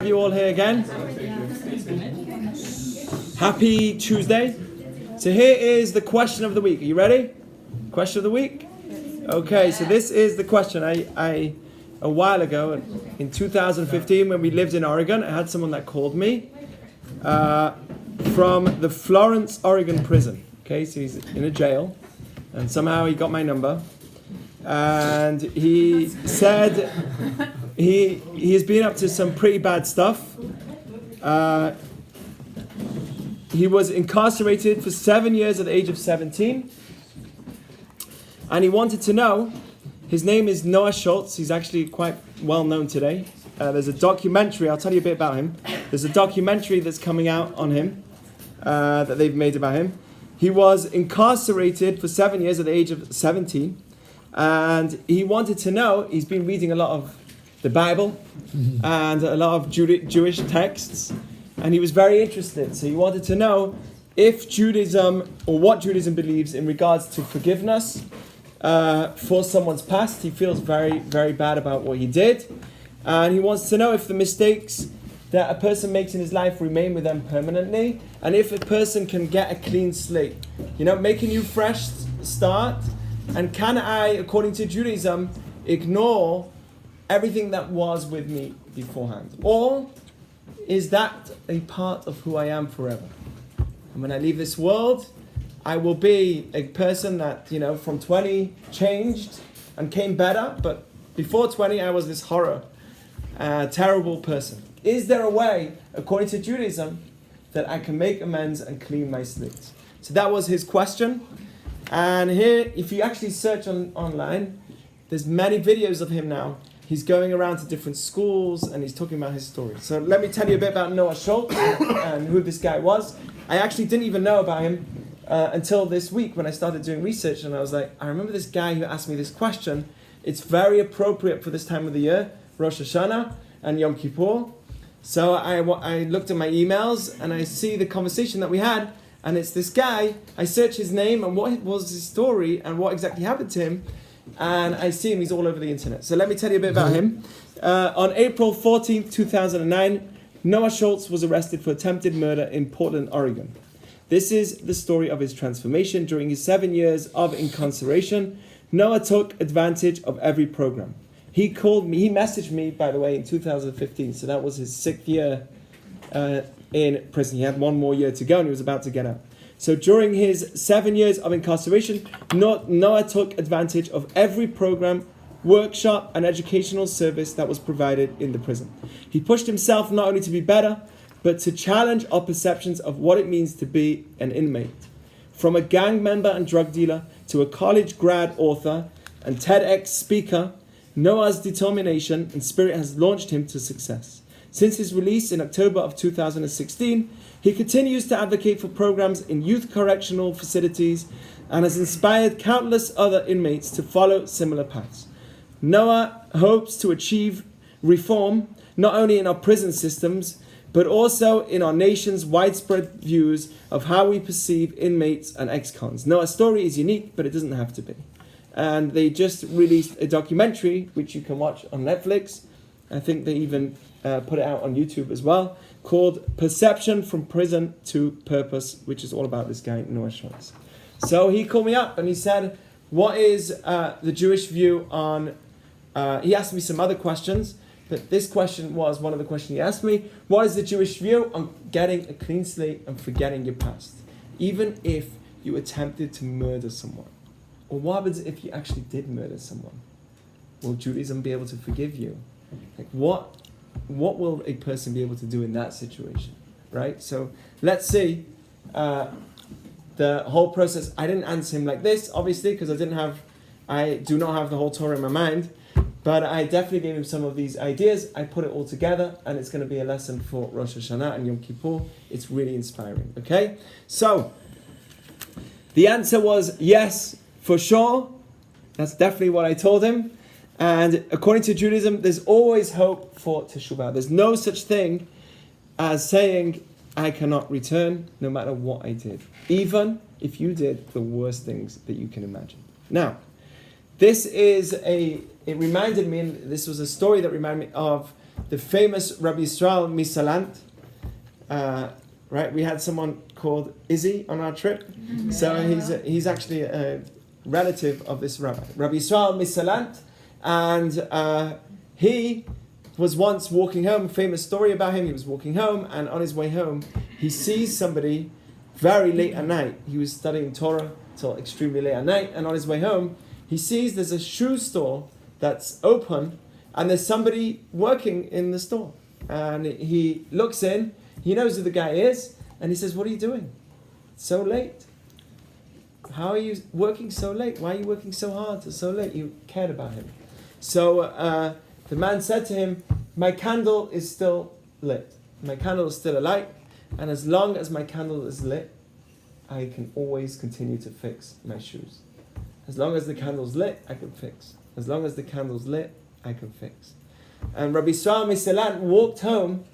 you all here again. Happy Tuesday. So here is the question of the week. Are you ready? Question of the week? Okay, so this is the question. I a while ago, in 2015, when we lived in Oregon, I had someone that called me from the Florence, Oregon prison. Okay, so he's in a jail, and somehow he got my number. And he said he has been up to some pretty bad stuff. He was incarcerated for 7 years at the age of 17. And he wanted to know, his name is Noah Schultz. He's actually quite well known today. There's a documentary, I'll tell you a bit about him. There's a documentary that's coming out on him that they've made about him. He was incarcerated for 7 years at the age of 17. And he wanted to know, he's been reading a lot of the Bible and a lot of Jewish texts, and he was very interested. So he wanted to know if Judaism, or what Judaism believes in regards to forgiveness for someone's past. He feels very, very bad about what he did. And he wants to know if the mistakes that a person makes in his life remain with them permanently, and if a person can get a clean slate. You know, make a new fresh start. And can I, according to Judaism, ignore everything that was with me beforehand? Or is that a part of who I am forever? And when I leave this world, I will be a person that, from 20 changed and came better, but before 20 I was this terrible person. Is there a way, according to Judaism, that I can make amends and clean my slate? So that was his question. And here, if you actually search online, there's many videos of him now. He's going around to different schools and he's talking about his story. So let me tell you a bit about Noah Schultz and who this guy was. I actually didn't even know about him until this week when I started doing research, and I was like, I remember this guy who asked me this question. It's very appropriate for this time of the year, Rosh Hashanah and Yom Kippur. So I looked at my emails and I see the conversation that we had. And it's this guy, I search his name and what was his story and what exactly happened to him. And I see him, he's all over the internet. So let me tell you a bit about him. On April 14th, 2009, Noah Schultz was arrested for attempted murder in Portland, Oregon. This is the story of his transformation. During his 7 years of incarceration, Noah took advantage of every program. He messaged me, by the way, in 2015. So that was his 6th year in prison. He had 1 more year to go and he was about to get out. So during his 7 years of incarceration, Noah took advantage of every program, workshop and educational service that was provided in the prison. He pushed himself not only to be better, but to challenge our perceptions of what it means to be an inmate. From a gang member and drug dealer to a college grad author and TEDx speaker, Noah's determination and spirit has launched him to success. Since his release in October of 2016, he continues to advocate for programs in youth correctional facilities and has inspired countless other inmates to follow similar paths. Noah hopes to achieve reform not only in our prison systems, but also in our nation's widespread views of how we perceive inmates and ex-cons. Noah's story is unique, but it doesn't have to be. And they just released a documentary, which you can watch on Netflix. I think they even put it out on YouTube as well, called Perception from Prison to Purpose, which is all about this guy, Noah Schultz. So he called me up and he said, what is the Jewish view on... he asked me some other questions, but this question was one of the questions he asked me. What is the Jewish view on getting a clean slate and forgetting your past? Even if you attempted to murder someone. Or what happens if you actually did murder someone? Will Judaism be able to forgive you? Like what will a person be able to do in that situation, right? So let's see the whole process. I didn't answer him like this, obviously, because I do not have the whole Torah in my mind, but I definitely gave him some of these ideas. I put it all together, and it's going to be a lesson for Rosh Hashanah and Yom Kippur. It's really inspiring, okay? So the answer was yes, for sure. That's definitely what I told him. And according to Judaism, there's always hope for Teshuva. There's no such thing as saying, I cannot return no matter what I did. Even if you did the worst things that you can imagine. Now, it reminded me, and this was a story that reminded me of the famous Rabbi Yisrael Misalant. Right, we had someone called Izzy on our trip, so he's actually a relative of this rabbi, Rabbi Yisrael Misalant, and he was once walking home. Famous story about him. He was walking home, and on his way home, he sees somebody very late at night. He was studying Torah till extremely late at night, and on his way home, he sees there's a shoe store that's open, and there's somebody working in the store, and he looks in. He knows who the guy is, and he says, "What are you doing? So late? How are you working so late? Why are you working so hard till so late?" You cared about him. So the man said to him, "My candle is still lit. My candle is still alight, and as long as my candle is lit, I can always continue to fix my shoes. As long as the candle's lit, I can fix. As long as the candle's lit, I can fix." And Rabbi Yisrael Misalant walked home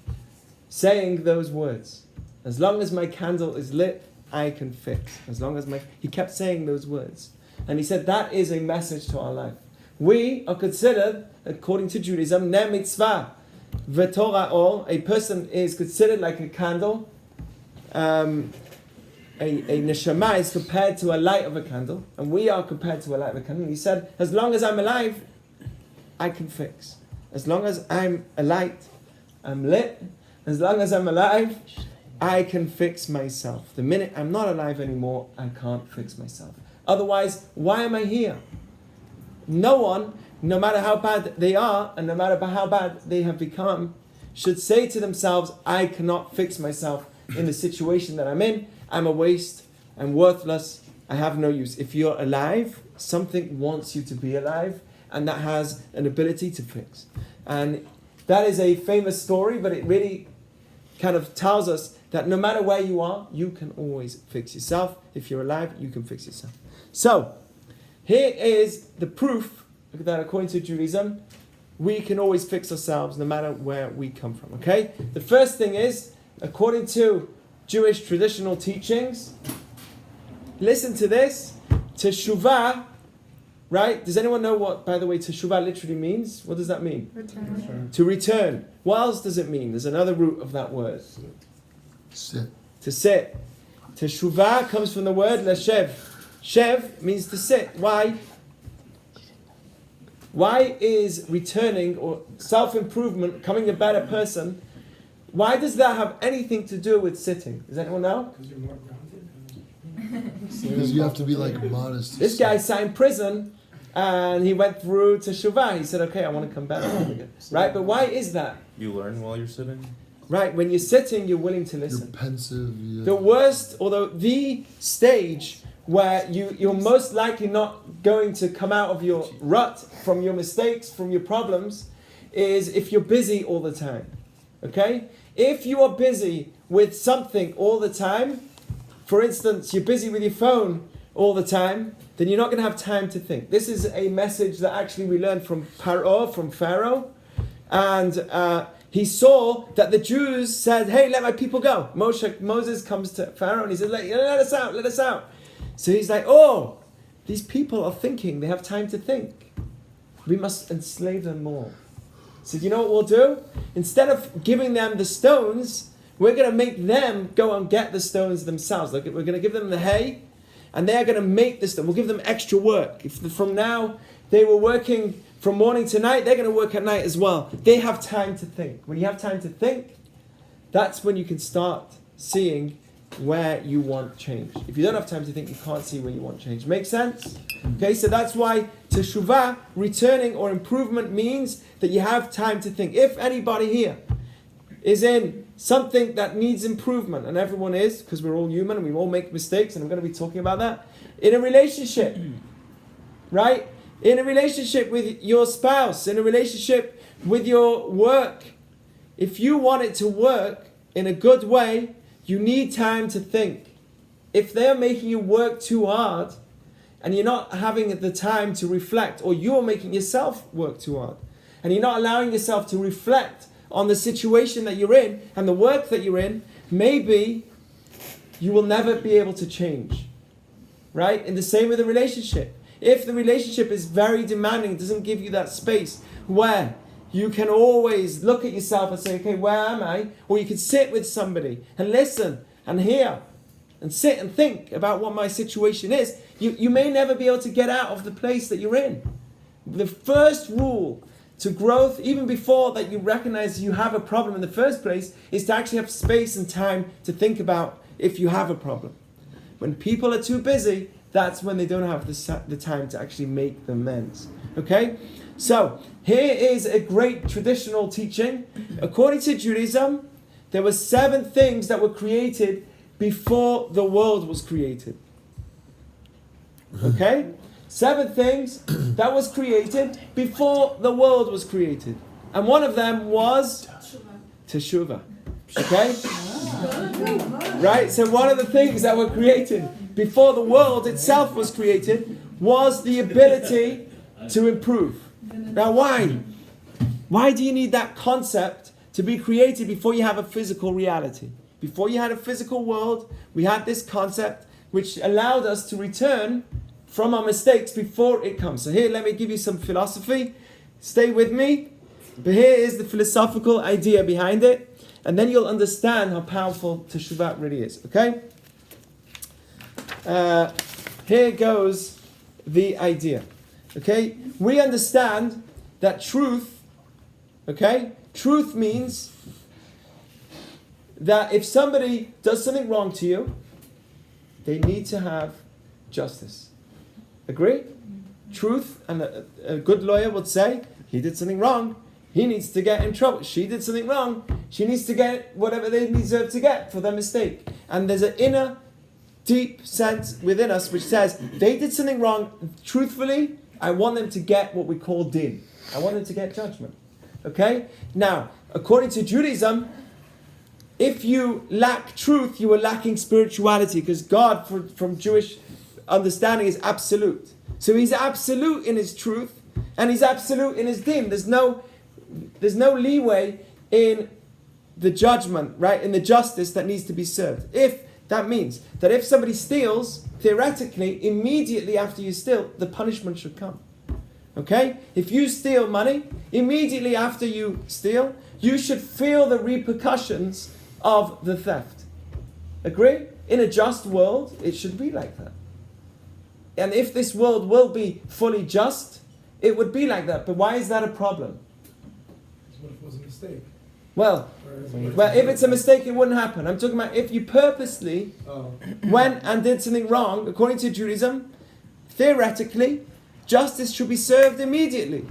saying those words. As long as my candle is lit, I can fix. As long as he kept saying those words. And he said that is a message to our life. We are considered, according to Judaism, ne mitzvah v'torah or, a person is considered like a candle. A neshama is compared to a light of a candle, and we are compared to a light of a candle. And he said, as long as I'm alive, I can fix. As long as I'm a light, I'm lit. As long as I'm alive, I can fix myself. The minute I'm not alive anymore, I can't fix myself. Otherwise, why am I here? No one, no matter how bad they are, and no matter how bad they have become, should say to themselves, I cannot fix myself in the situation that I'm in. I'm a waste. I'm worthless. I have no use. If you're alive, something wants you to be alive, and that has an ability to fix. And that is a famous story, but it really kind of tells us that no matter where you are, you can always fix yourself. If you're alive, you can fix yourself. So, here is the proof that according to Judaism, we can always fix ourselves no matter where we come from. Okay? The first thing is, according to Jewish traditional teachings, listen to this, Teshuva, right? Does anyone know what, by the way, Teshuva literally means? What does that mean? Return. To return. What else does it mean? There's another root of that word. Sit. To sit. Teshuva comes from the word leshev. Shev means to sit. Why? Why is returning or self-improvement, becoming a better person, why does that have anything to do with sitting? Does anyone know? Because you're more grounded. Because you have to be like modest. This guy sat in prison and he went through Teshuva. He said, okay, I want to come back again. Right? But why is that? You learn while you're sitting? Right, when you're sitting, you're willing to listen. You're pensive. Yeah. The worst, although the stage where you're most likely not going to come out of your rut, from your mistakes, from your problems, is if you're busy all the time. Okay? If you are busy with something all the time, for instance, you're busy with your phone all the time, then you're not going to have time to think. This is a message that actually we learned from Pharaoh. And he saw that the Jews said, hey, let my people go. Moses comes to Pharaoh and he says, let us out. So he's like, oh, these people are thinking, they have time to think. We must enslave them more. So you know what we'll do? Instead of giving them the stones, we're going to make them go and get the stones themselves. Like, we're going to give them the hay, and they're going to make the stone. We'll give them extra work. If from now they were working from morning to night, they're going to work at night as well. They have time to think. When you have time to think, that's when you can start seeing where you want change. If you don't have time to think, you can't see where you want change. Make sense? Okay, so that's why Teshuvah, returning or improvement, means that you have time to think. If anybody here is in something that needs improvement, and everyone is, because we're all human and we all make mistakes, and I'm going to be talking about that, in a relationship, right? In a relationship with your spouse, in a relationship with your work, if you want it to work in a good way, you need time to think. If they're making you work too hard and you're not having the time to reflect, or you're making yourself work too hard and you're not allowing yourself to reflect on the situation that you're in and the work that you're in, maybe you will never be able to change. Right? And the same with a relationship. If the relationship is very demanding, it doesn't give you that space where you can always look at yourself and say, okay, where am I? Or you can sit with somebody and listen and hear and sit and think about what my situation is. You may never be able to get out of the place that you're in. The first rule to growth, even before that you recognize you have a problem in the first place, is to actually have space and time to think about if you have a problem. When people are too busy, that's when they don't have the time to actually make the amends. Okay? So, here is a great traditional teaching. According to Judaism, there were 7 things that were created before the world was created. Okay? 7 things that was created before the world was created. And one of them was Teshuva. Okay? Right? So one of the things that were created before the world itself was created was the ability to improve. Now why? Why do you need that concept to be created before you have a physical reality? Before you had a physical world, we had this concept which allowed us to return from our mistakes before it comes. So here, let me give you some philosophy. Stay with me. But here is the philosophical idea behind it. And then you'll understand how powerful Teshuvah really is. Okay? Here goes the idea. Okay? We understand that truth, okay? Truth means that if somebody does something wrong to you, they need to have justice. Agree? Truth, and a good lawyer would say, he did something wrong, he needs to get in trouble. She did something wrong, she needs to get whatever they deserve to get for their mistake. And there's an inner, deep sense within us which says, they did something wrong, truthfully, I want them to get what we call din. I want them to get judgment. Okay? Now, according to Judaism, if you lack truth, you are lacking spirituality, because God, from Jewish understanding, is absolute. So he's absolute in his truth, and he's absolute in his din. There's no leeway in the judgment, right? In the justice that needs to be served. If that means that if somebody steals, theoretically, immediately after you steal, the punishment should come. Okay? If you steal money, immediately after you steal, you should feel the repercussions of the theft. Agree? In a just world, it should be like that. And if this world will be fully just, it would be like that. But why is that a problem? What if it was a mistake? Well, if it's a mistake, it wouldn't happen. I'm talking about if you purposely went and did something wrong, according to Judaism, theoretically, justice should be served immediately.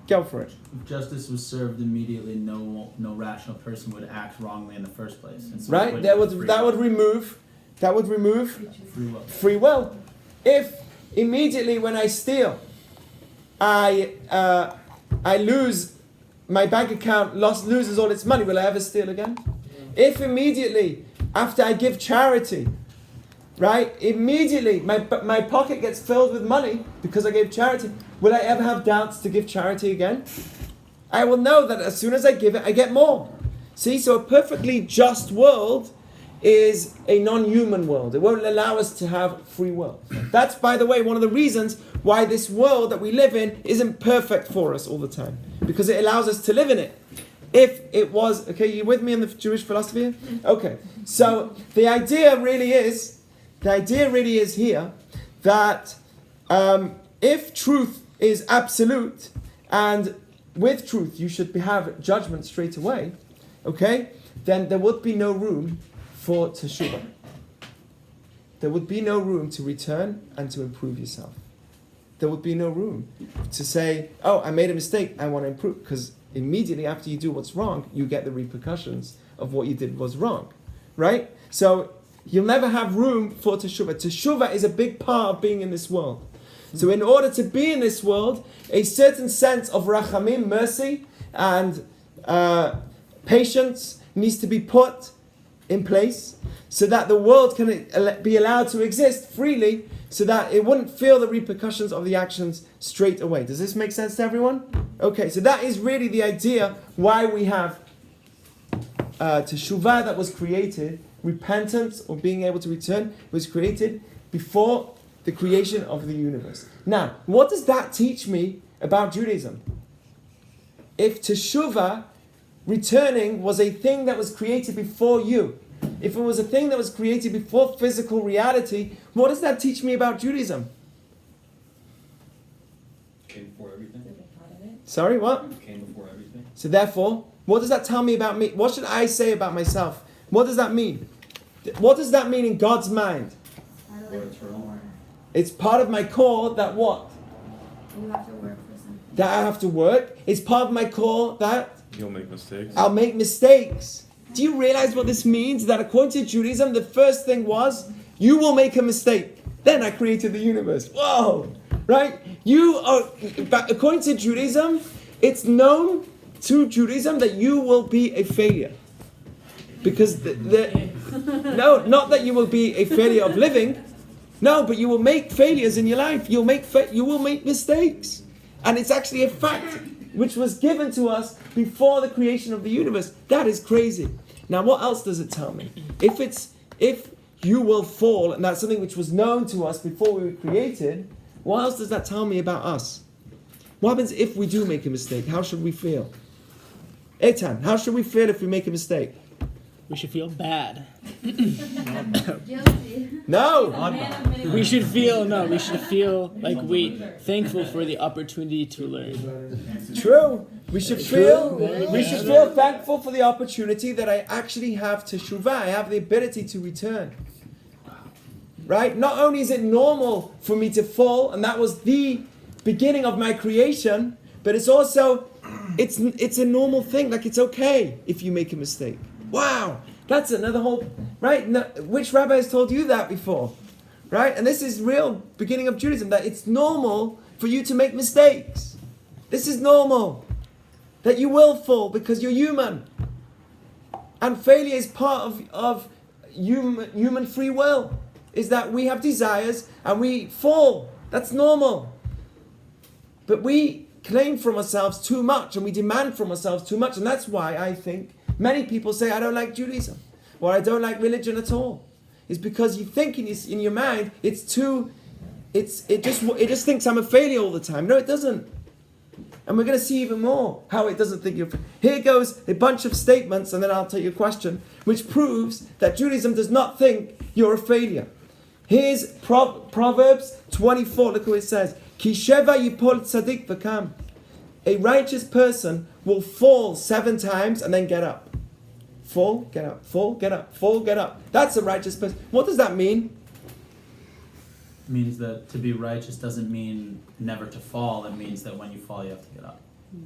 Go for it. If justice was served immediately, no rational person would act wrongly in the first place. And so Right? That would remove free will. If immediately when I steal, I lose, my bank account loses all its money, will I ever steal again? Yeah. If immediately after I give charity, right, immediately my pocket gets filled with money because I gave charity, will I ever have doubts to give charity again? I will know that as soon as I give it, I get more. See, so a perfectly just world is a non-human world. It won't allow us to have free will. That's, by the way, one of the reasons why this world that we live in isn't perfect for us all the time. Because it allows us to live in it. If it was, okay, you with me in the Jewish philosophy? Okay, so the idea really is here that if truth is absolute, and with truth you should have judgment straight away, okay, then there would be no room for Teshuva. There would be no room to return and to improve yourself. There would be no room to say, oh, I made a mistake, I want to improve. Because immediately after you do what's wrong, you get the repercussions of what you did was wrong. Right? So you'll never have room for Teshuva. Teshuva is a big part of being in this world. So in order to be in this world, a certain sense of rachamim, mercy, and patience needs to be put in place so that the world can be allowed to exist freely, so that it wouldn't feel the repercussions of the actions straight away. Does this make sense to everyone? Okay, so that is really the idea why we have Teshuvah that was created, repentance or being able to return was created before the creation of the universe. Now, what does that teach me about Judaism? if Teshuva, returning, was a thing that was created before you, if it was a thing that was created before physical reality, what does that teach me about Judaism? Came before everything. Sorry, what? Came before everything. So therefore, what does that tell me about me? What should I say about myself? What does that mean? What does that mean in God's mind? Or eternal. It's part of my core that what? You have to work for something. That I have to work. It's part of my core that You'll make mistakes. I'll make mistakes. Do you realize what this means? That according to Judaism, the first thing was, you will make a mistake. Then I created the universe. Whoa! Right? You are, according to Judaism, it's known to Judaism that you will be a failure. Because no, not that you will be a failure of living. No, but you will make failures in your life. You will make mistakes. And it's actually a fact which was given to us before the creation of the universe. That is crazy. Now, what else does it tell me? If you will fall, and that's something which was known to us before we were created, what else does that tell me about us? What happens if we do make a mistake? How should we feel? Eitan, how should we feel if we make a mistake? We should feel bad. Guilty. No! We should feel like we thankful for the opportunity to learn. True. We should feel thankful for the opportunity that I actually have Teshuva. I have the ability to return. Right? Not only is it normal for me to fall, and that was the beginning of my creation, but it's also it's a normal thing. Like, it's okay if you make a mistake. Wow, that's another whole, right? No, which rabbi has told you that before? Right? And this is real beginning of Judaism, that it's normal for you to make mistakes. This is normal. That you will fall because you're human. And failure is part of human free will. Is that we have desires and we fall. That's normal. But we claim from ourselves too much and we demand from ourselves too much. And that's why I think many people say, I don't like Judaism, or I don't like religion at all. It's because you think in your mind, it just thinks I'm a failure all the time. No, it doesn't. And we're going to see even more how it doesn't think you're a failure. Here goes a bunch of statements, and then I'll take your question, which proves that Judaism does not think you're a failure. Here's Proverbs 24, look what it says. Ki sheva yipol tzadik v'kam. A righteous person will fall 7 times and then get up. Fall, get up, fall, get up, fall, get up. That's a righteous person. What does that mean? It means that to be righteous doesn't mean never to fall. It means that when you fall, you have to get up.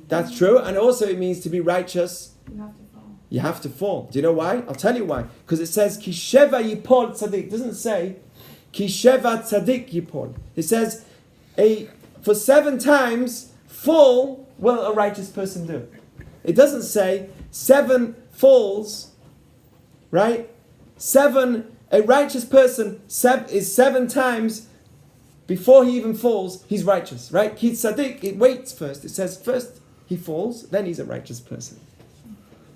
That's true. And also it means to be righteous, You have to fall. you have to fall. Do you know why? I'll tell you why. Because it says, Ki sheva yipol tzadik. It doesn't say, Ki sheva tzadik yipol. It says, for 7 times, fall will a righteous person do. It doesn't say 7 falls, right? A righteous person is 7 times before he even falls, he's righteous, right? Ki tzaddik, it waits first. It says first he falls, then he's a righteous person.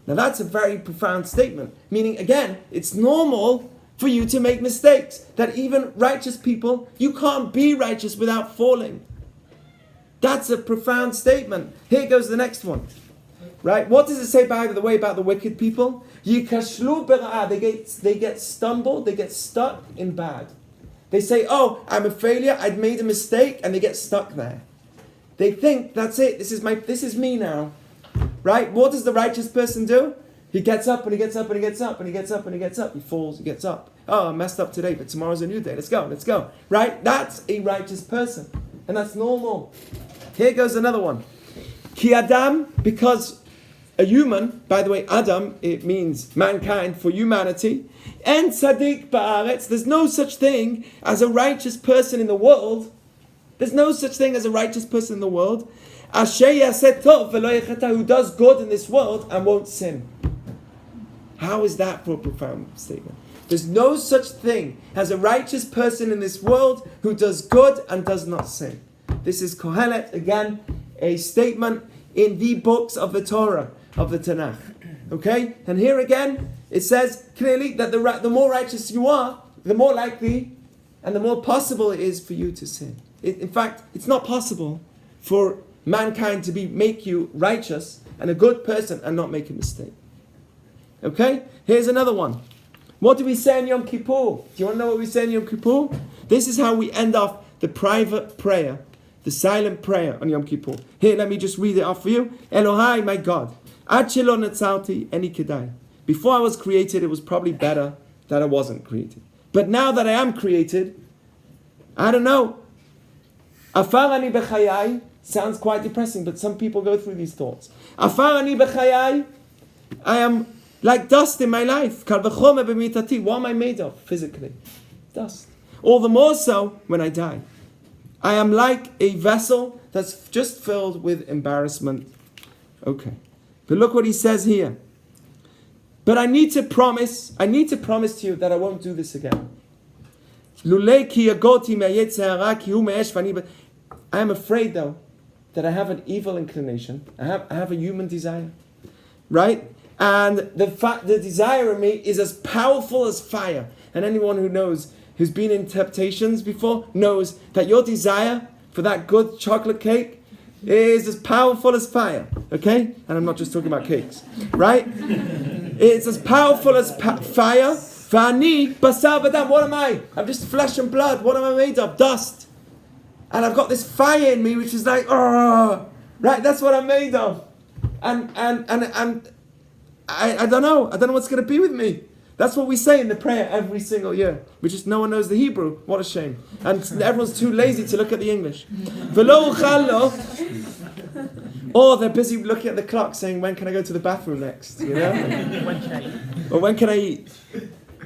Now that's a very profound statement, meaning again, it's normal for you to make mistakes. That even righteous people, you can't be righteous without falling. That's a profound statement. Here goes the next one. Right? What does it say, by the way, about the wicked people? Yikashlu bera'ah. They get stumbled, they get stuck in bad. They say, oh, I'm a failure, I'd made a mistake, and they get stuck there. They think, that's it, this is me now. Right? What does the righteous person do? He gets up and he gets up and he gets up and he gets up and he gets up. He falls, he gets up. Oh, I messed up today, but tomorrow's a new day. Let's go. Right? That's a righteous person. And that's normal. Here goes another one. Ki Adam, because a human, by the way, Adam, it means mankind, for humanity. And tzaddik ba'aretz, there's no such thing as a righteous person in the world. There's no such thing as a righteous person in the world. Asher yaseh tov v'lo yechata, who does good in this world and won't sin. How is that for a profound statement? There's no such thing as a righteous person in this world who does good and does not sin. This is Kohelet, again, a statement in the books of the Torah, of the Tanakh. Okay? And here again, it says clearly that the more righteous you are, the more likely and the more possible it is for you to sin. In fact, it's not possible for mankind to make you righteous and a good person and not make a mistake. Okay? Here's another one. What do we say in Yom Kippur? Do you want to know what we say in Yom Kippur? This is how we end off the private prayer, the silent prayer on Yom Kippur. Here, let me just read it off for you. Elohai, my God, ad shelo netzarti eni kedai. Before I was created, it was probably better that I wasn't created. But now that I am created, I don't know. Afar ani b'chayai sounds quite depressing, but some people go through these thoughts. Afar ani b'chayai, I am like dust in my life. Kal v'chomer b'mitati. What am I made of physically? Dust. All the more so when I die. I am like a vessel that's just filled with embarrassment. Okay. But look what he says here. But I need to promise to you that I won't do this again. I am afraid though that I have an evil inclination. I have a human desire. Right? And the desire in me is as powerful as fire. And anyone who knows, who's been in temptations before, knows that your desire for that good chocolate cake is as powerful as fire. Okay? And I'm not just talking about cakes. Right? It's as powerful as fire. Vani basar v'dam. What am I? I'm just flesh and blood. What am I made of? Dust. And I've got this fire in me which is like, oh, right? That's what I'm made of. And I don't know. I don't know what's going to be with me. That's what we say in the prayer every single year. We just, no one knows the Hebrew. What a shame. And everyone's too lazy to look at the English. V'lo uchalo. Or they're busy looking at the clock saying, when can I go to the bathroom next? You know? When can I eat? Or when can I eat?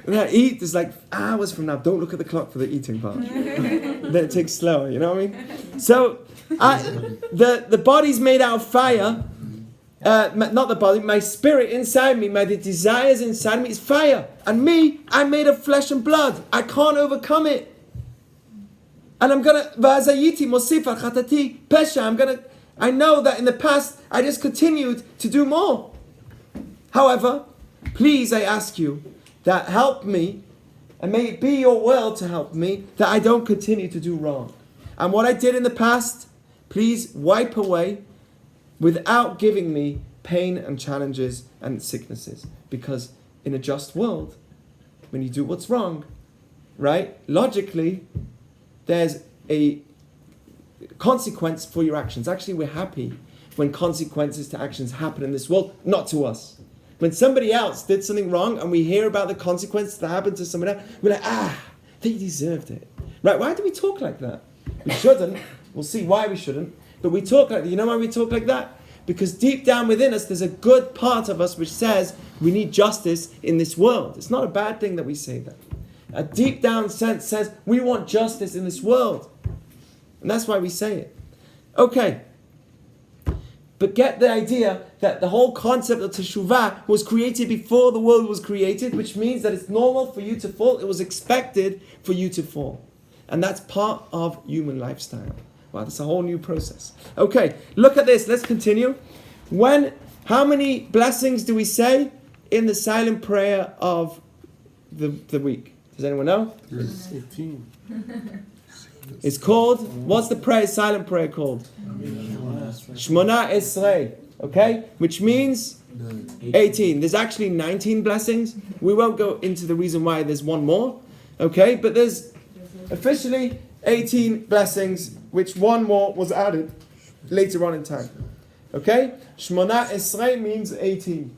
When I eat, there's like hours from now. Don't look at the clock for the eating part. Then it takes slower, you know what I mean? So, the body's made out of fire. Not the body, my spirit inside me, the desires inside me is fire. And me, I'm made of flesh and blood. I can't overcome it. And I'm gonna, I know that in the past, I just continued to do more. However, please, I ask you, that help me, and may it be your will to help me, that I don't continue to do wrong. And what I did in the past, please wipe away without giving me pain and challenges and sicknesses. Because in a just world, when you do what's wrong, right, logically, there's a consequence for your actions. Actually, we're happy when consequences to actions happen in this world, not to us. When somebody else did something wrong and we hear about the consequences that happened to someone else, we're like, they deserved it. Right? Why do we talk like that? We shouldn't. We'll see why we shouldn't. But we talk like that. You know why we talk like that? Because deep down within us, there's a good part of us which says we need justice in this world. It's not a bad thing that we say that. A deep down sense says we want justice in this world. And that's why we say it. Okay. But get the idea that the whole concept of Teshuva was created before the world was created, which means that it's normal for you to fall. It was expected for you to fall. And that's part of human lifestyle. Wow, that's a whole new process. Okay, look at this. Let's continue. How many blessings do we say in the silent prayer of the week? Does anyone know? 18. It's called, what's the prayer, silent prayer called? Shmona Esrei, okay? Which means 18. There's actually 19 blessings. We won't go into the reason why there's one more, okay? But there's officially 18 blessings, which one more was added later on in time, okay? Shmona Esrei means 18.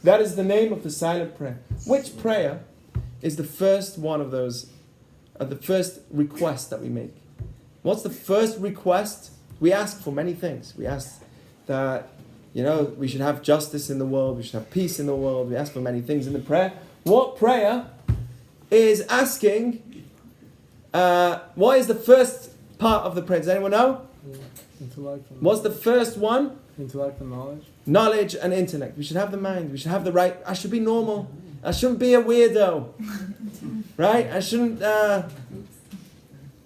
That is the name of the silent prayer. Which prayer is the first one of those? The first request that we make. What's the first request? We ask for many things. We ask that, we should have justice in the world. We should have peace in the world. We ask for many things in the prayer. What prayer is asking? What is the first part of the prayer? Does anyone know? Intellect. What's the first one? Intellect and knowledge. Knowledge and intellect. We should have the mind. We should have the right. I should be normal. I shouldn't be a weirdo. Right? I shouldn't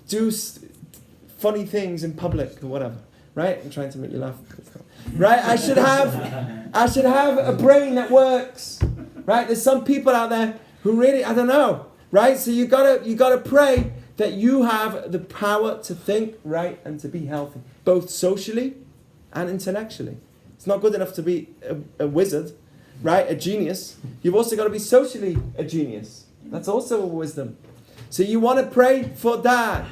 do funny things in public or whatever. Right? I'm trying to make you laugh. Right? I should have a brain that works. Right? There's some people out there who really, I don't know. Right? So you gotta pray that you have the power to think right and to be healthy, both socially and intellectually. It's not good enough to be a wizard, right? A genius. You've also got to be socially a genius. That's also a wisdom. So you want to pray for that,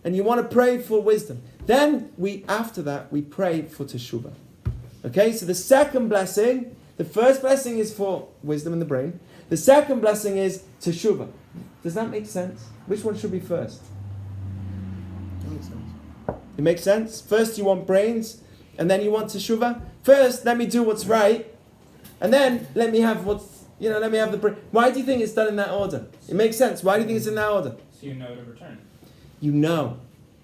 and you want to pray for wisdom. Then after that, we pray for Teshuva. Okay, so the second blessing, the first blessing is for wisdom in the brain. The second blessing is Teshuva. Does that make sense? Which one should be first? It makes sense? First you want brains, and then you want Teshuva. First, let me do what's right, and then let me have let me have the brain. Why do you think it's done in that order? It makes sense. Why do you think it's in that order? So you know to return. You know.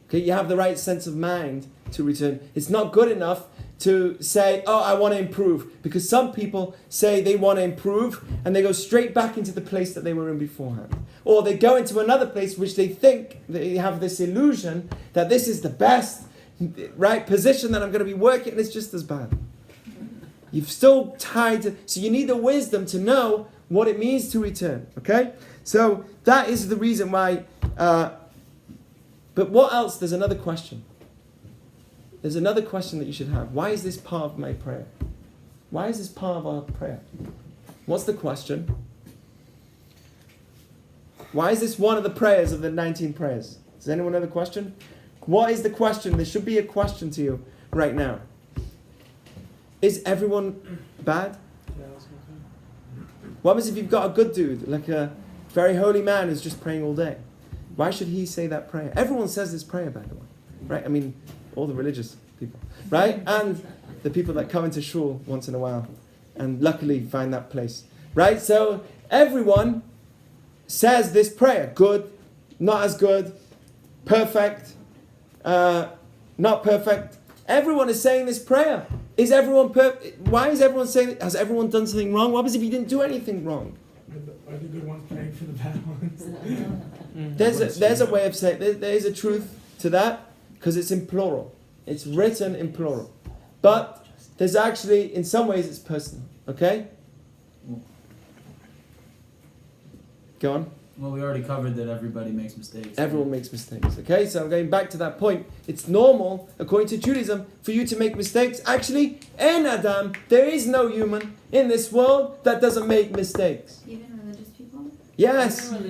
Okay, you have the right sense of mind to return. It's not good enough to say, oh, I want to improve. Because some people say they want to improve and they go straight back into the place that they were in beforehand. Or they go into another place which they think, they have this illusion that this is the best right position that I'm going to be working, and it's just as bad. You've still tied to, so you need the wisdom to know what it means to return. Okay? So that is the reason why. But what else? There's another question. There's another question that you should have. Why is this part of my prayer? Why is this part of our prayer? What's the question? Why is this one of the prayers of the 19 prayers? Does anyone know the question? What is the question? There should be a question to you right now. Is everyone bad? What happens if you've got a good dude, like a very holy man who's just praying all day? Why should he say that prayer? Everyone says this prayer, by the way. Right? I mean, all the religious people. Right? And the people that come into shul once in a while and luckily find that place. Right? So everyone says this prayer. Good, not as good, perfect, not perfect. Everyone is saying this prayer. Is everyone why is everyone saying it? Has everyone done something wrong? What happens if you didn't do anything wrong? Are the good ones praying for the bad ones? There's a way of saying there is a truth to that because it's in plural. It's written in plural. But there's actually, in some ways, it's personal. Okay? Go on. Well, we already covered that everybody makes mistakes. Everyone makes mistakes. Okay? So I'm going back to that point. It's normal, according to Judaism, for you to make mistakes. Actually, in Adam, there is no human in this world that doesn't make mistakes. Even religious people? Yes. And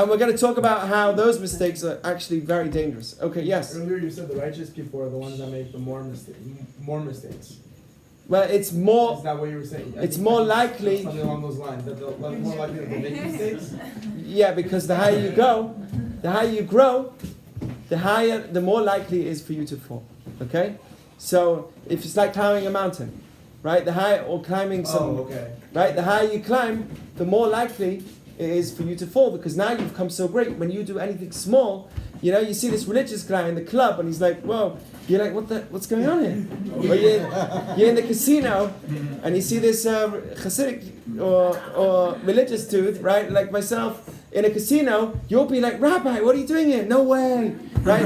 we're going to talk about how those mistakes are actually very dangerous. Okay, yes? Earlier you said the righteous people are the ones that make the more mistakes. Well, it's more... Is that what you were saying? It's more likely... Something along those lines. That they're more likely to make mistakes? Yeah, because the higher you go, the higher you grow, the more likely it is for you to fall. Okay? So, if it's like climbing a mountain, right? The higher, or climbing some... Right? The higher you climb, the more likely it is for you to fall, because now you've come so great. When you do anything small, you see this religious guy in the club and he's like, whoa, you're like, what's going on here? Or you're in the casino and you see this Hasidic or religious dude, right? Like myself, in a casino, you'll be like, Rabbi, what are you doing here? No way. Right?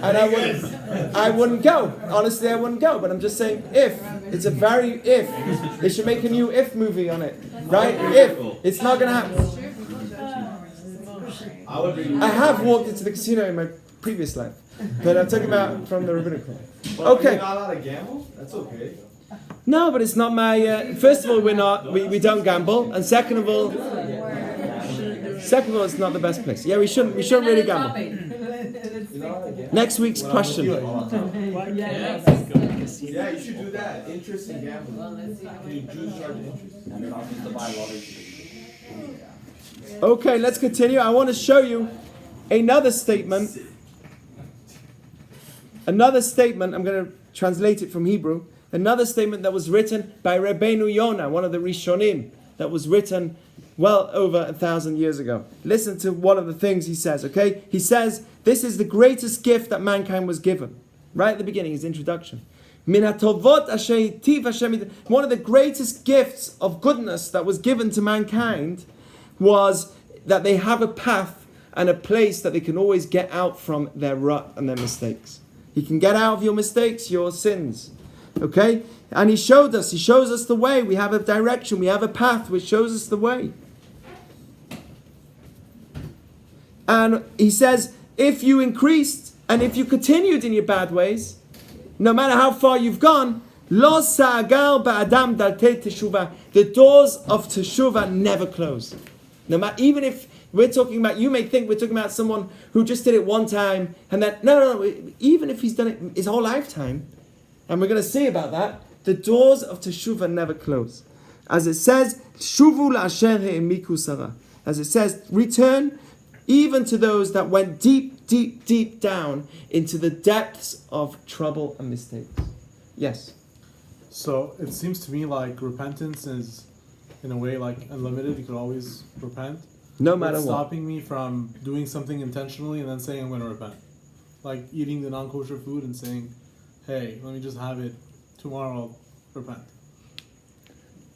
And I wouldn't go. Honestly, I wouldn't go. But I'm just saying, if they should make a new if movie on it, right? If it's not gonna happen. I have walked into the casino in my previous life, but I'm talking about from the rabbinical. Okay. You're not allowed to gamble? That's okay. No, but it's not my. First of all, we don't gamble, and second of all, it's not the best place. Yeah, we shouldn't really gamble. Next week's question. Yeah, you should do that. Interest in gambling. Jews charge interest. Okay, let's continue. I want to show you another statement. Another statement, I'm going to translate it from Hebrew. Another statement that was written by Rabbeinu Yonah, one of the Rishonim, that was written well over 1,000 years ago. Listen to one of the things he says, okay? He says, this is the greatest gift that mankind was given. Right at the beginning, his introduction. One of the greatest gifts of goodness that was given to mankind was that they have a path and a place that they can always get out from their rut and their mistakes. You can get out of your mistakes, your sins. Okay? And he shows us the way. We have a direction, we have a path which shows us the way. And he says, if you increased and if you continued in your bad ways, no matter how far you've gone, lo sa'agar ba'adam daltei teshuva. The doors of teshuva never close. No matter, even if we're talking about, you may think we're talking about someone who just did it one time and then, no. Even if he's done it his whole lifetime, and we're going to see about that, the doors of teshuva never close. As it says, shuvu la'asher he'emiku sara. As it says, return even to those that went deep, deep, deep down into the depths of trouble and mistakes. Yes. So it seems to me like repentance is, in a way, like unlimited. You could always repent. No matter What's what. stopping me from doing something intentionally and then saying I'm going to repent? Like eating the non-kosher food and saying, hey, let me just have it. Tomorrow I'll repent.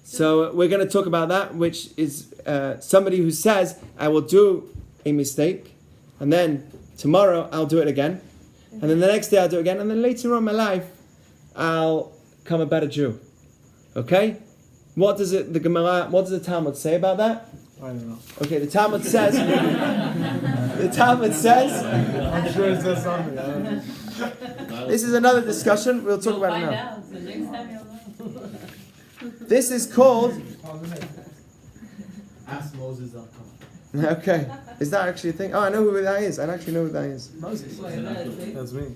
So we're going to talk about that, which is somebody who says, I will do a mistake, and then tomorrow I'll do it again, and then the next day I'll do it again, and then later on in my life, I'll become a better Jew. Okay? What does the Talmud say about that? I don't know. Okay, the Talmud says, the Talmud says, I'm sure it says something. I don't know. this is another discussion, we'll talk about it now. So next time you'll know. This is called, AskMoses.com. okay, is that actually a thing? Oh, I know who that is, I actually know who that is. That's me.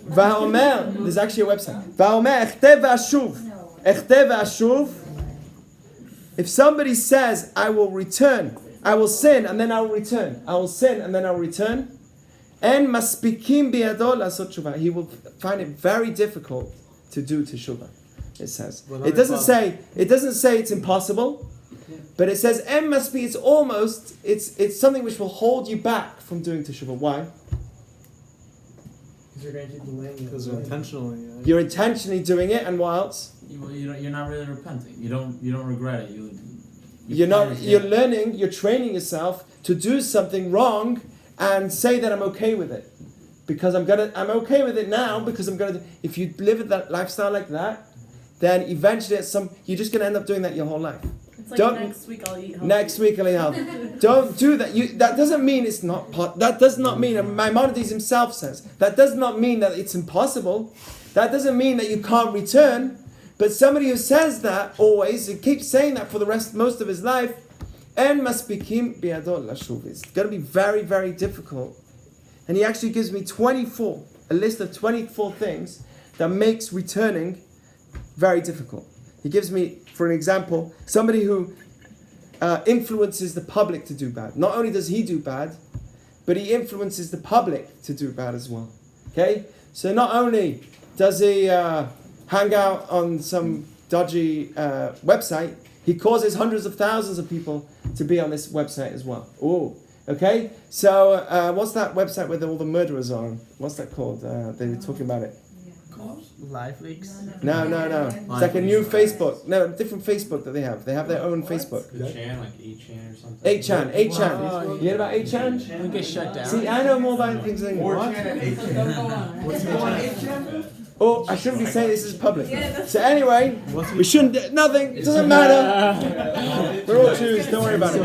Va'omer, there's actually a website. Va'omer, echtev v'ashuv. Echtev v'ashuv. If somebody says, I will return, I will sin and then I will return. I will sin and then I will return. En maspikim biyado la'asot teshuva. He will find it very difficult to do teshuva. It says. It doesn't say it's impossible, but it says en maspi. It's something which will hold you back from doing teshuva. Why? Because you're intentionally. You're intentionally doing it, and what else? You're not really repenting. You don't regret it. You're learning, you're training yourself to do something wrong and say that I'm okay with it. Because I'm okay with it now because if you live that lifestyle like that, then eventually you're just gonna end up doing that your whole life. It's like next week I'll eat healthy. Next week I'll eat healthy. Don't do that. That doesn't mean it's not, that does not mean, and Maimonides himself says, that does not mean that it's impossible. That doesn't mean that you can't return. But somebody who says that always, and keeps saying that for most of his life, en maspikim biyado lashuv. It's going to be very, very difficult. And he actually gives me a list of 24 things that makes returning very difficult. He gives me, for an example, somebody who influences the public to do bad. Not only does he do bad, but he influences the public to do bad as well. Okay? So not only does he hang out on some dodgy website, he causes hundreds of thousands of people to be on this website as well. Oh, okay? So what's that website where all the murderers are on? What's that called? They were talking about it. Live leaks? No. It's like a new Facebook. No, different Facebook that they have. They have their own Facebook. Chan, like 8chan or something. 8chan. You hear about 8chan? We get shut down. See, I know more about things than you. 4chan and 8chan. What's the 8chan? Oh, I shouldn't be saying this is public. So anyway, we shouldn't. Nothing. Doesn't matter. We're all Jews. Don't worry about it.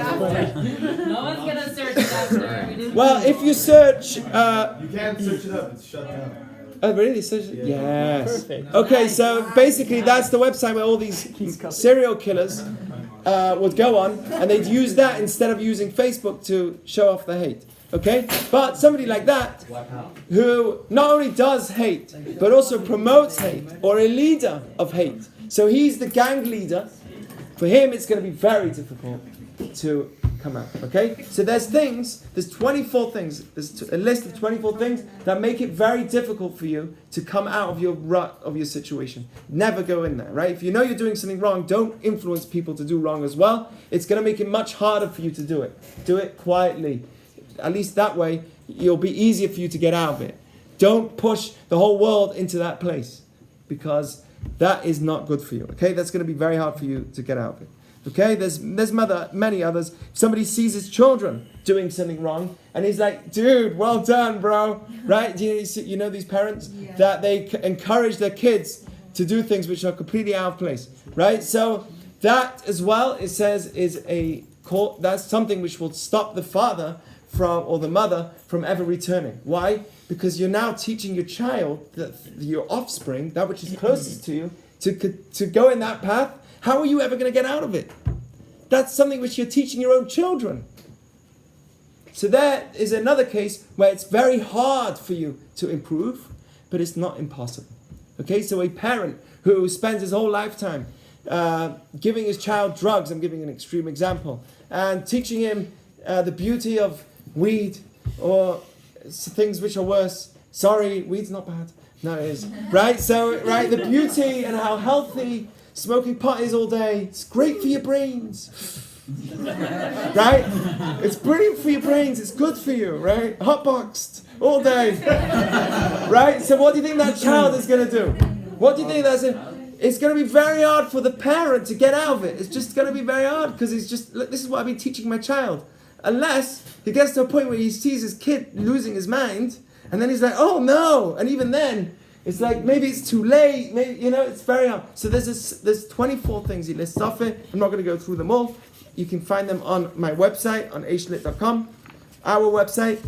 No one's gonna search it after. Well, if you search, You can't search it up, it's shut down. oh really? Search it? Yes. Perfect. Okay, so basically that's the website where all these serial killers would go on, and they'd use that instead of using Facebook to show off the hate. Okay? But somebody like that, who not only does hate, but also promotes hate, or a leader of hate. So he's the gang leader. For him, it's going to be very difficult to come out. Okay? So there's 24 things, there's a list of 24 things that make it very difficult for you to come out of your rut of your situation. Never go in there, right? If you know you're doing something wrong, don't influence people to do wrong as well. It's going to make it much harder for you to do it. Do it quietly. At least that way, it'll be easier for you to get out of it. Don't push the whole world into that place, because that is not good for you. Okay, that's going to be very hard for you to get out of it. Okay, there's many others. Somebody sees his children doing something wrong, and he's like, "Dude, well done, bro." Right? You know these parents that they encourage their kids to do things which are completely out of place. Right? So that as well, it says, is that's something which will stop the father or the mother from ever returning. Why? Because you're now teaching your child, your offspring, that which is closest to you, to go in that path. How are you ever going to get out of it? That's something which you're teaching your own children. So there is another case where it's very hard for you to improve, but it's not impossible. Okay, so a parent who spends his whole lifetime giving his child drugs, I'm giving an extreme example, and teaching him the beauty of weed or things which are worse. Sorry, weed's not bad. No, it is. Right? So, right, the beauty and how healthy smoking pot is all day. It's great for your brains. Right? It's brilliant for your brains. It's good for you, right? Hotboxed all day. Right? So what do you think that child is going to do? What do you think that's it's going to be very hard for the parent to get out of it. It's just going to be very hard because it's just, look, this is what I've been teaching my child. Unless he gets to a point where he sees his kid losing his mind, and then he's like, oh no! And even then, it's like, maybe it's too late, maybe, it's very hard. So there's 24 things he lists off it. I'm not going to go through them all. You can find them on my website, on slate.com. Our website,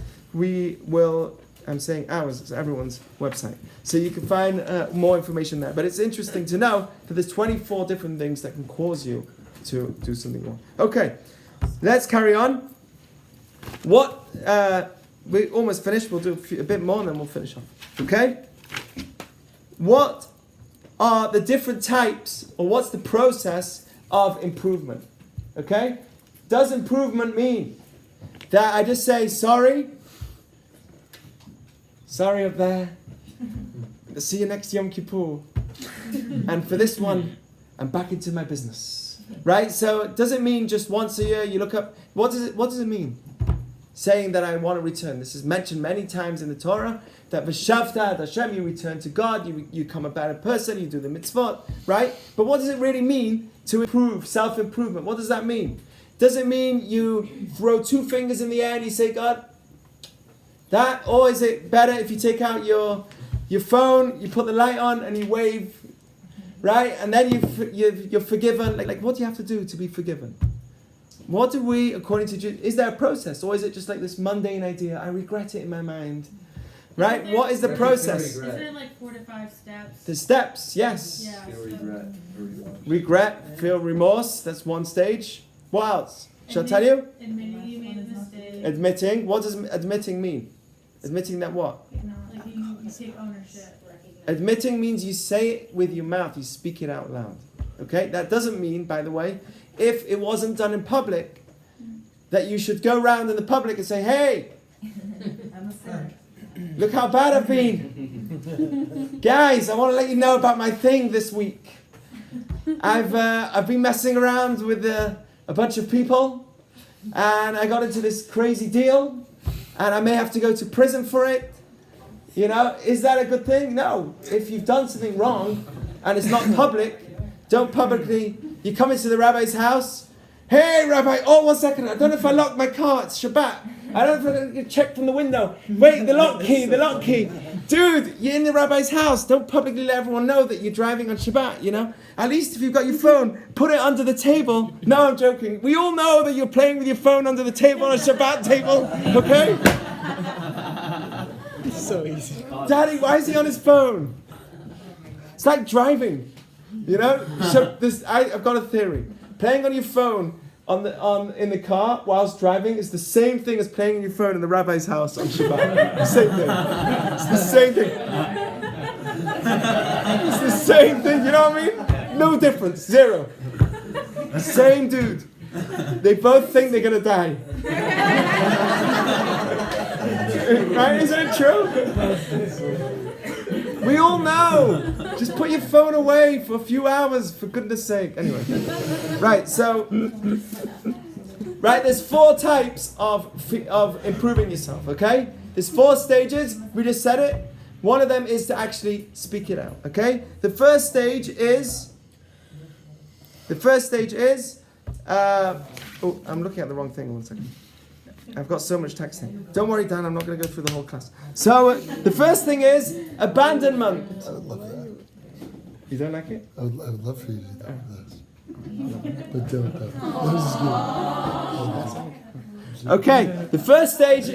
I'm saying ours, it's everyone's website. So you can find more information there. But it's interesting to know that there's 24 different things that can cause you to do something wrong. Okay, let's carry on. We almost finished. We'll do a bit more and then we'll finish off. Okay? What are the different types, or what's the process of improvement? Okay? Does improvement mean that I just say, sorry up there, I'll see you next Yom Kippur, and for this one, I'm back into my business. Right? So it doesn't mean just once a year you look up, what does it mean? Saying that I want to return. This is mentioned many times in the Torah, that v'shavta ad Hashem, you return to God, you become a better person, you do the mitzvot, right? But what does it really mean to improve, self-improvement? What does that mean? Does it mean you throw two fingers in the air and you say, God, that, or is it better if you take out your phone, you put the light on and you wave, right? And then you're forgiven. Like what do you have to do to be forgiven? What do we, according to Judaism, is there a process, or is it just like this mundane idea? I regret it in my mind, right? What is the process? Isn't it like 4 to 5 steps? The steps, yes. Yeah. Regret, feel remorse. That's one stage. What else? Shall I tell you? Admitting you made a mistake. Admitting. What does admitting mean? Admitting that what? Like you take ownership. Admitting means you say it with your mouth. You speak it out loud. Okay. That doesn't mean, by the way, if it wasn't done in public, that you should go around in the public and say, hey, I'm a sinner. look how bad I've been. Guys, I want to let you know about my thing this week. I've been messing around with a bunch of people, and I got into this crazy deal, and I may have to go to prison for it. Is that a good thing? No. If you've done something wrong, and it's not public, don't publicly. You come into the rabbi's house. Hey, Rabbi, 1 second. I don't know if I locked my car. It's Shabbat. I don't know if I can check from the window. Wait, the lock key. Dude, you're in the rabbi's house. Don't publicly let everyone know that you're driving on Shabbat, At least if you've got your phone, put it under the table. No, I'm joking. We all know that you're playing with your phone under the table on a Shabbat table. Okay? So easy. Daddy, why is he on his phone? It's like driving. So I've got a theory. Playing on your phone in the car whilst driving is the same thing as playing on your phone in the rabbi's house on Shabbat. The same thing. It's the same thing. It's the same thing. You know what I mean? No difference. Zero. Same dude. They both think they're gonna die. Right? Isn't it true? We all know. Just put your phone away for a few hours, for goodness sake. Anyway. Right, so... Right, there's 4 types of improving yourself, okay? There's 4 stages. We just said it. One of them is to actually speak it out, okay? The first stage is... I'm looking at the wrong thing. 1 second. I've got so much texting. Don't worry, Dan, I'm not going to go through the whole class. So, the first thing is abandonment. I would love that. You don't like it? I would love for you to do that with us. But don't. This is good. Okay, the first stage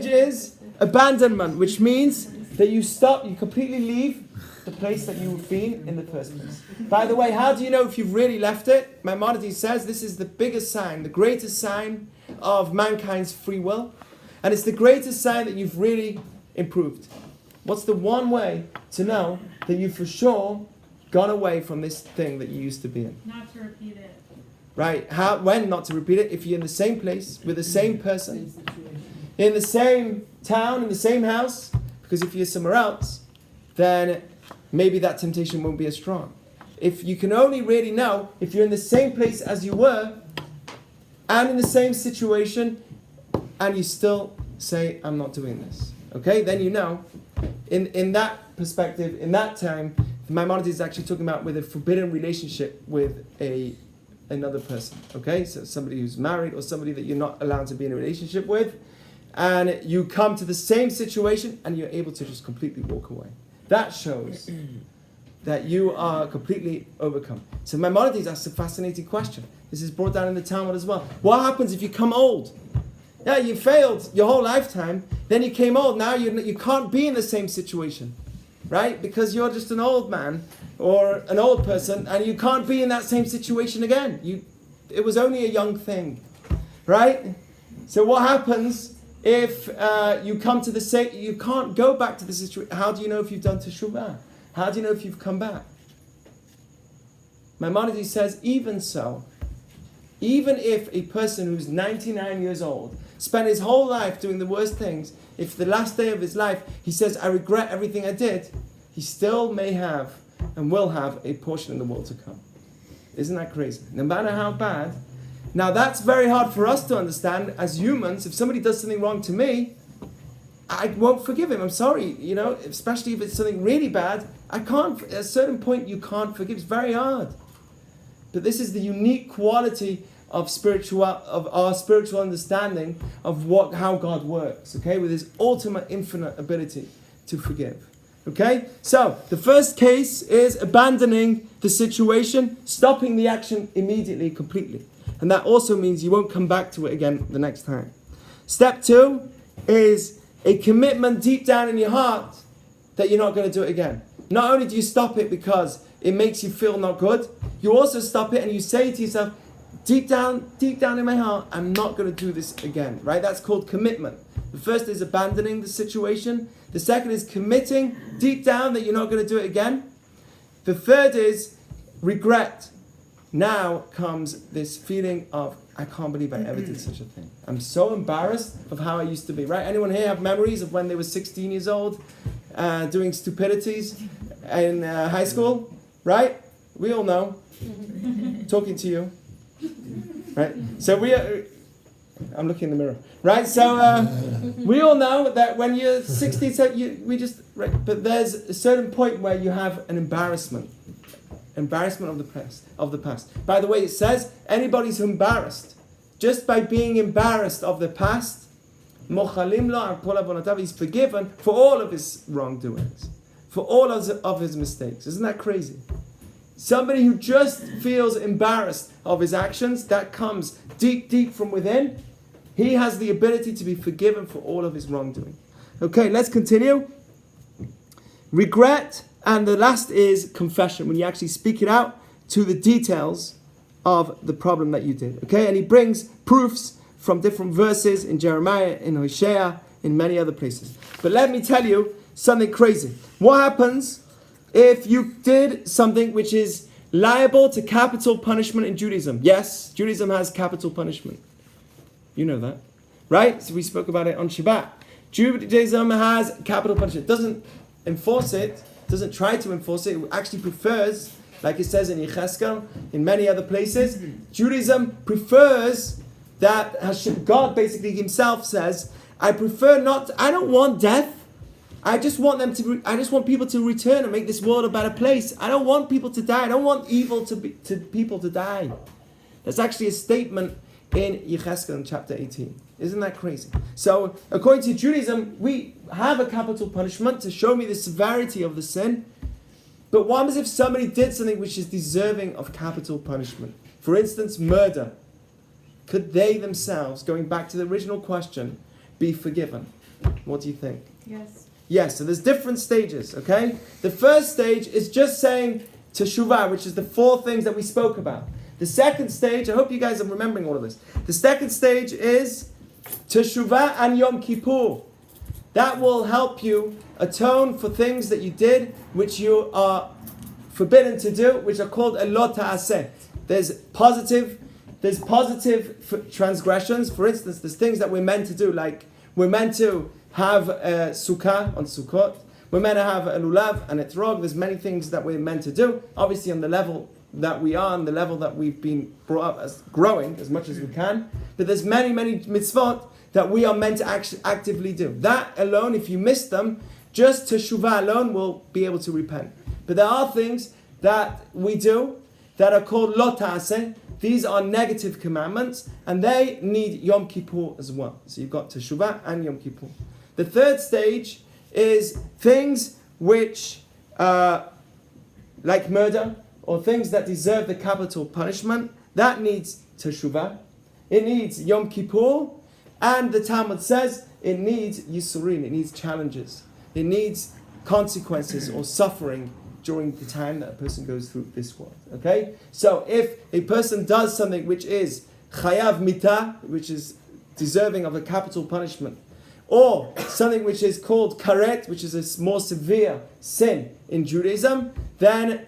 is abandonment, which means that you stop, you completely leave the place that you've been in the first place. By the way, how do you know if you've really left it? Maimonides says this is the biggest sign, the greatest sign of mankind's free will, and it's the greatest sign that you've really improved. What's the one way to know that you've for sure gone away from this thing that you used to be in? Not to repeat it. Right? When not to repeat it? If you're in the same place, with the same person, in the same town, in the same house, because if you're somewhere else, then maybe that temptation won't be as strong. If you can only really know if you're in the same place as you were, and in the same situation, and you still say, I'm not doing this. Okay? Then you know, in that perspective, in that time, Maimonides is actually talking about with a forbidden relationship with another person. Okay? So somebody who's married or somebody that you're not allowed to be in a relationship with, and you come to the same situation and you're able to just completely walk away. That shows that you are completely overcome. So Maimonides asks a fascinating question. This is brought down in the Talmud as well. What happens if you come old? Yeah, you failed your whole lifetime, then you came old, now you can't be in the same situation, right? Because you're just an old man or an old person and you can't be in that same situation again. It was only a young thing, right? So what happens if you come to the same, you can't go back to the situation? How do you know if you've done Teshuva? How do you know if you've come back? Maimonides says, even so, even if a person who's 99 years old spent his whole life doing the worst things, if the last day of his life he says, I regret everything I did, he still may have and will have a portion in the world to come. Isn't that crazy? No matter how bad. Now that's very hard for us to understand as humans. If somebody does something wrong to me, I won't forgive him. I'm sorry, especially if it's something really bad. I can't, at a certain point you can't forgive. It's very hard. But this is the unique quality of our spiritual understanding of how God works, okay? With his ultimate infinite ability to forgive. Okay? So, the first case is abandoning the situation, stopping the action immediately, completely. And that also means you won't come back to it again the next time. Step 2 is a commitment deep down in your heart that you're not going to do it again. Not only do you stop it because it makes you feel not good, you also stop it and you say to yourself, deep down in my heart, I'm not going to do this again, right? That's called commitment. The first is abandoning the situation. The second is committing deep down that you're not going to do it again. The third is regret. Now comes this feeling of, I can't believe I ever did such a thing. I'm so embarrassed of how I used to be, right? Anyone here have memories of when they were 16 years old, doing stupidities in high school, right? We all know. Talking to you. Right? So I'm looking in the mirror. Right? So we all know that when you're 16, but there's a certain point where you have an embarrassment of the past. By the way, it says anybody who's embarrassed, just by being embarrassed of the past, he's forgiven for all of his wrongdoings, for all of his mistakes. Isn't that crazy? Somebody who just feels embarrassed of his actions, that comes deep from within, he has the ability to be forgiven for all of his wrongdoing. Okay, let's continue. Regret, and the last is confession, when you actually speak it out to the details of the problem that you did. Okay, and he brings proofs from different verses in Jeremiah, in Hosea, in many other places. But let me tell you something crazy. What happens if you did something which is liable to capital punishment in Judaism? Yes, Judaism has capital punishment. You know that, right? So we spoke about it on Shabbat. Judaism has capital punishment. It doesn't enforce it, doesn't try to enforce it. It actually prefers, like it says in Yecheskel, in many other places, Judaism prefers that God basically himself says, I don't want death. I just want people to return and make this world a better place. I don't want people to die. I don't want evil to people to die. That's actually a statement in Yecheskel in chapter 18. Isn't that crazy? So, according to Judaism, we have a capital punishment to show me the severity of the sin. But what happens if somebody did something which is deserving of capital punishment? For instance, murder. could they themselves, going back to the original question, be forgiven? What do you think? Yes. Yes, so there's different stages, okay? The first stage is just saying Teshuva, which is the 4 things that we spoke about. The second stage, I hope you guys are remembering all of this. The second stage is Teshuva and Yom Kippur. That will help you atone for things that you did, which you are forbidden to do, which are called elot ha'aseh. There's positive transgressions. For instance, there's things that we're meant to do, like we're meant to have a sukkah on Sukkot. We're meant to have a lulav and a etrog. There's many things that we're meant to do. Obviously, on the level that we are, on the level that we've been brought up as growing as much as we can. But there's many mitzvot that we are meant to actively do. That alone, if you miss them, just Teshuvah alone will be able to repent. But there are things that we do that are called lo ta'aseh. These are negative commandments, and they need Yom Kippur as well. So you've got Teshuvah and Yom Kippur. The third stage is things which, like murder, or things that deserve the capital punishment. That needs Teshuvah. It needs Yom Kippur, and the Talmud says it needs Yisurin, it needs challenges. It needs consequences or suffering during the time that a person goes through this world. Okay? So if a person does something which is chayav mitah, which is deserving of a capital punishment, or something which is called karet, which is a more severe sin in Judaism, then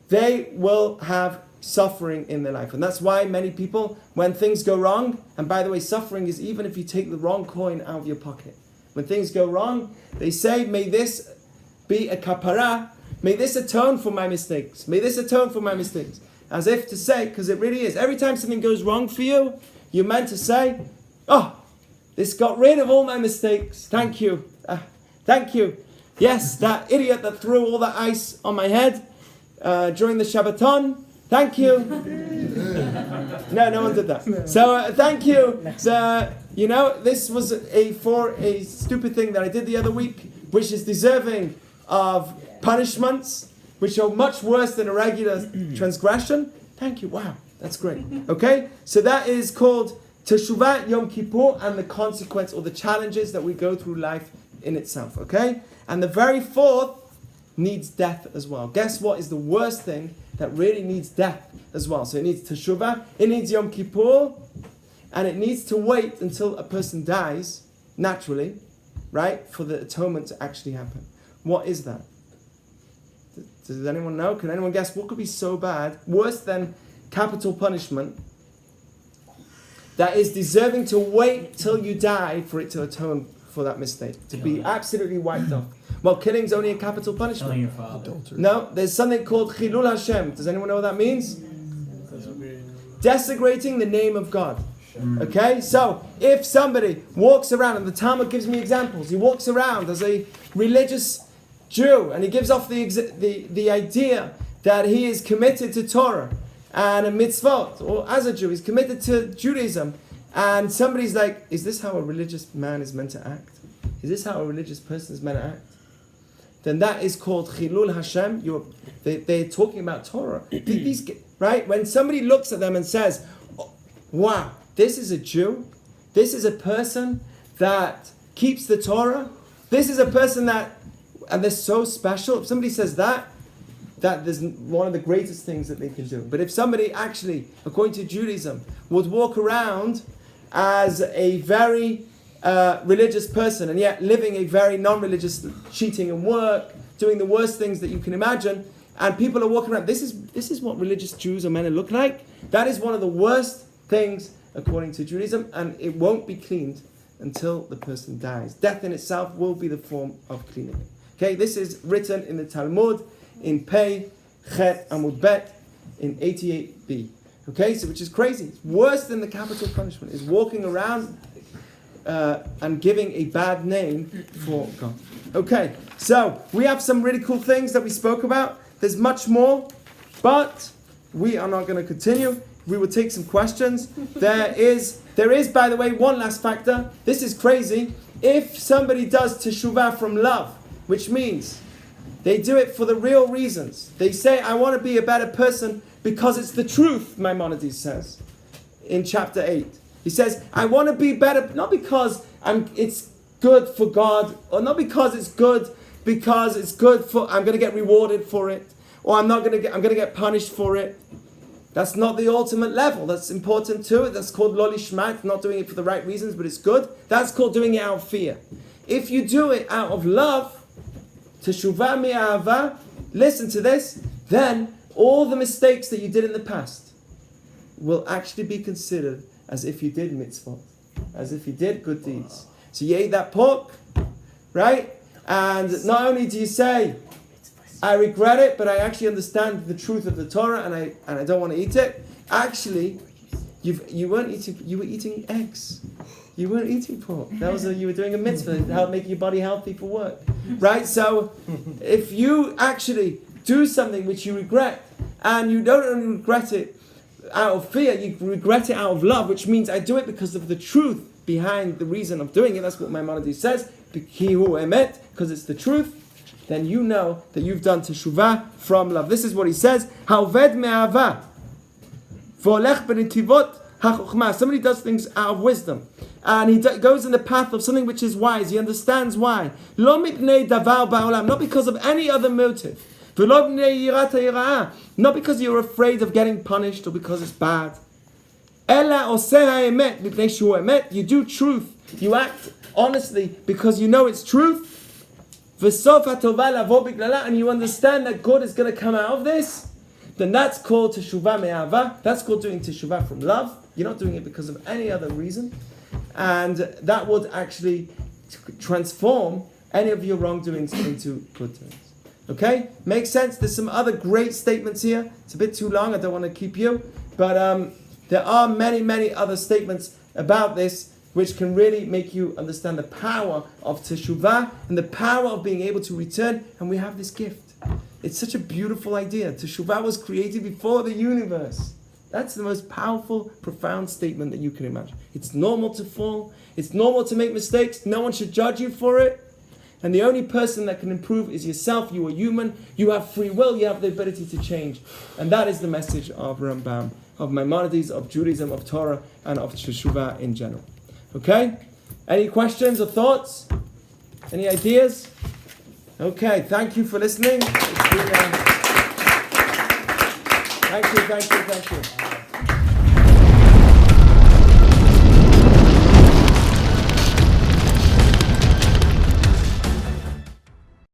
they will have suffering in their life. And that's why many people, when things go wrong, and by the way, suffering is even if you take the wrong coin out of your pocket. When things go wrong, they say, may this be a kapara, may this atone for my mistakes. May this atone for my mistakes. As if to say, because it really is, every time something goes wrong for you, you're meant to say, oh, this got rid of all my mistakes. Thank you. Thank you. Yes, that idiot that threw all that ice on my head during the Shabbaton. Thank you. No one did that. So thank you. This was for a stupid thing that I did the other week, which is deserving of punishments, which are much worse than a regular transgression. Thank you. Wow, that's great. Okay, so that is called Teshuvah Yom Kippur, and the consequence or the challenges that we go through life in itself. Okay, and the very fourth needs death as well. Guess what is the worst thing that really needs death as well? So it needs Teshuvah, it needs Yom Kippur, and it needs to wait until a person dies naturally, right, for the atonement to actually happen. What is that? Does anyone know? Can anyone guess what could be so bad, worse than capital punishment, that is deserving to wait till you die for it to atone for that mistake, to be absolutely wiped off? Well, killing's only a capital punishment. Killing your father. No, there's something called Chilul Hashem. Does anyone know what that means? Desecrating the name of God. Okay, so if somebody walks around, and the Talmud gives me examples, he walks around as a religious Jew, and he gives off the idea that he is committed to Torah and a mitzvot, or as a Jew, he's committed to Judaism, and somebody's like, is this how a religious man is meant to act? Is this how a religious person is meant to act? Then that is called Chilul Hashem. They're talking about Torah. Right? When somebody looks at them and says, oh, wow, this is a Jew, this is a person that keeps the Torah, this is a person that, and they're so special. If somebody says that is one of the greatest things that they can do. But if somebody actually, according to Judaism, would walk around as a very religious person and yet living a very non-religious, cheating in work, doing the worst things that you can imagine, and people are walking around, this is what religious Jews are meant to look like, that is one of the worst things according to Judaism, and it won't be cleaned until the person dies. Death in itself will be the form of cleaning it. Okay, this is written in the Talmud in Pei Chet Amud Bet in 88b. Okay, so which is crazy. It's worse than the capital punishment. Is walking around and giving a bad name for God. Okay, so we have some really cool things that we spoke about. There's much more, but we are not going to continue. We will take some questions. There is, by the way, one last factor. This is crazy. If somebody does teshuvah from love, which means they do it for the real reasons. They say, I want to be a better person because it's the truth, Maimonides says in chapter 8. He says, I want to be better, not because it's good for God, or not because it's good for, I'm going to get rewarded for it, or I'm going to get punished for it. That's not the ultimate level. That's important too. That's called lo lishma, not doing it for the right reasons, but it's good. That's called doing it out of fear. If you do it out of love, Teshuva mi'ahava, listen to this, then all the mistakes that you did in the past will actually be considered as if you did mitzvot, as if you did good deeds. So you ate that pork, right? And not only do you say, I regret it, but I actually understand the truth of the Torah, and I don't want to eat it. Actually, you were eating eggs. You weren't eating pork. You were doing a mitzvah to help make your body healthy for work, right? So, if you actually do something which you regret, and you don't only regret it out of fear, you regret it out of love, which means I do it because of the truth behind the reason of doing it. That's what Maimonides says, because it's the truth. Then you know that you've done teshuvah from love. This is what he says. Haved me'ava, v'olech b'netivot ha'chokhmah. Somebody does things out of wisdom, and he goes in the path of something which is wise. He understands why. Lo mipnei davar ba'olam, not because of any other motive. V'lo mipnei yirat ha'yira'ah, not because you're afraid of getting punished or because it's bad. Ela oseh ha'emet mipnei shu emet. You do truth. You act honestly because you know it's truth. And you understand that good is going to come out of this, then that's called Teshuva me'ahava. That's called doing Teshuvah from love. You're not doing it because of any other reason. And that would actually transform any of your wrongdoings into good doings. Okay? Makes sense? There's some other great statements here. It's a bit too long. I don't want to keep you. But there are many, many other statements about this which can really make you understand the power of Teshuvah and the power of being able to return. And we have this gift. It's such a beautiful idea. Teshuvah was created before the universe. That's the most powerful, profound statement that you can imagine. It's normal to fall. It's normal to make mistakes. No one should judge you for it. And the only person that can improve is yourself. You are human. You have free will. You have the ability to change. And that is the message of Rambam, of Maimonides, of Judaism, of Torah, and of Teshuvah in general. Okay? Any questions or thoughts? Any ideas? Okay, thank you for listening. Thank you.